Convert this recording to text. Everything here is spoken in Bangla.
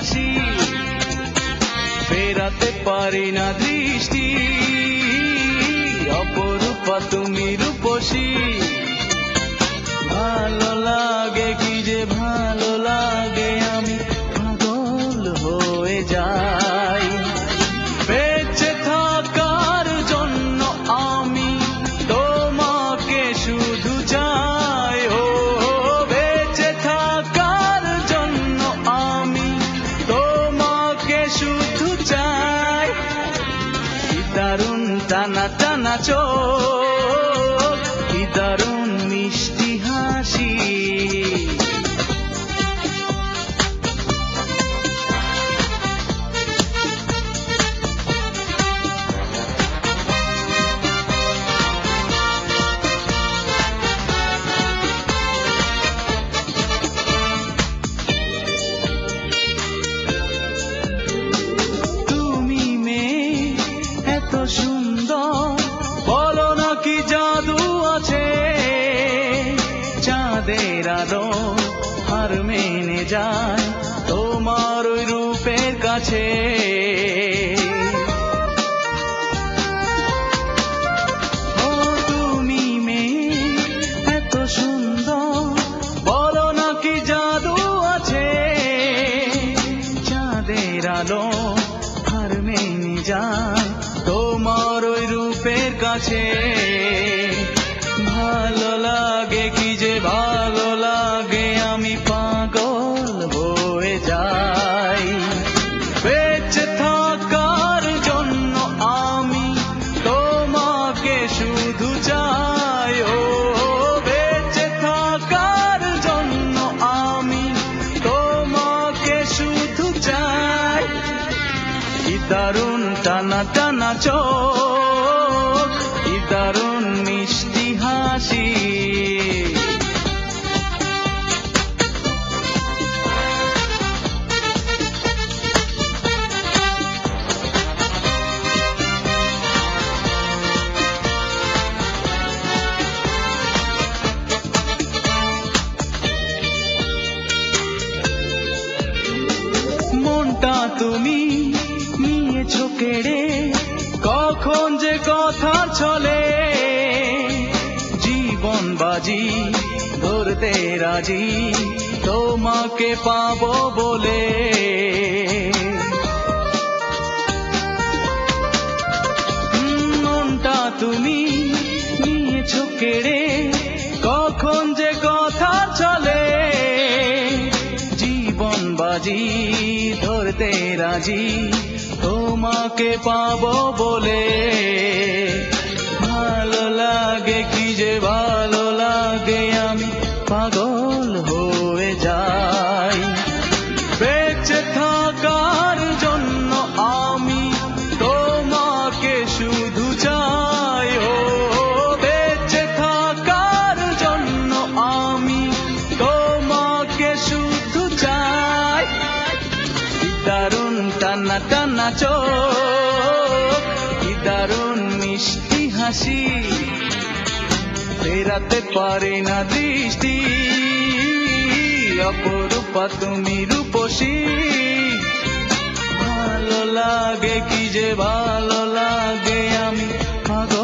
হাসি, ফেরাতে পারি না দৃষ্টি। অপরূপা তুমি রূপসী, ভালো লাগে কি যে ভালো লাগে, আমি পাগল হয়ে যাই। বেঁচে থাকার জন্য আমি তোমাকে শুধু চাই, ও বেঁচে থাকার জন্য আমি তোমাকে শুধু চাই। কি দারুণ টানা টানা চোখ, কি দারুণ মিষ্টি হাসি। তুমি মেয়ে এত সুন্দর, বলো না কি জাদু আছে। চাঁদের আলো হার মেনে যায় তোমার ওই রূপের কাছে। ও তুমি মেয়ে এত সুন্দর, বলো না কি জাদু আছে। চাঁদের আলো হার মেনে যায় তোমার ওই রূপের কাছে। ভালো লাগে কি যে ভালো লাগে, আমি পাগল হয়ে যাই। বেঁচে থাকার জন্য আমি তোমাকে শুধু চাই, ও বেঁচে থাকার জন্য আমি তোমাকে শুধু চাই। কি দারুণ টানা টানা চোখ, কি দারুণ মিষ্টি হাসি। মনটা তুমি নিয়েছো কেড়ে, কখন যে কথা চলে। জীবন বাজি ধরতে রাজি, তোমাকে পাবো বলে। মনটা তুমি নিয়েছো কেড়ে, কখন যে কথা চলে। জীবন বাজি ধরতে রাজি, তোমাকে পাবো বলে। ভালো লাগে কি যে ভালো লাগে, আমি পাগল হয়ে যাই। বেঁচে থাকার জন্য আমি তোমাকে শুধু চাই, ও বেঁচে থাকার জন্য আমি তোমাকে শুধু চাই। কি দারুণ টানা টানা চোখ, কি দারুণ মিষ্টি হাসি, ফেরাতে পারি না দৃষ্টি। অপরূপা তুমি রূপসী, ভালো লাগে কি যে ভালো লাগে, আমি পাগল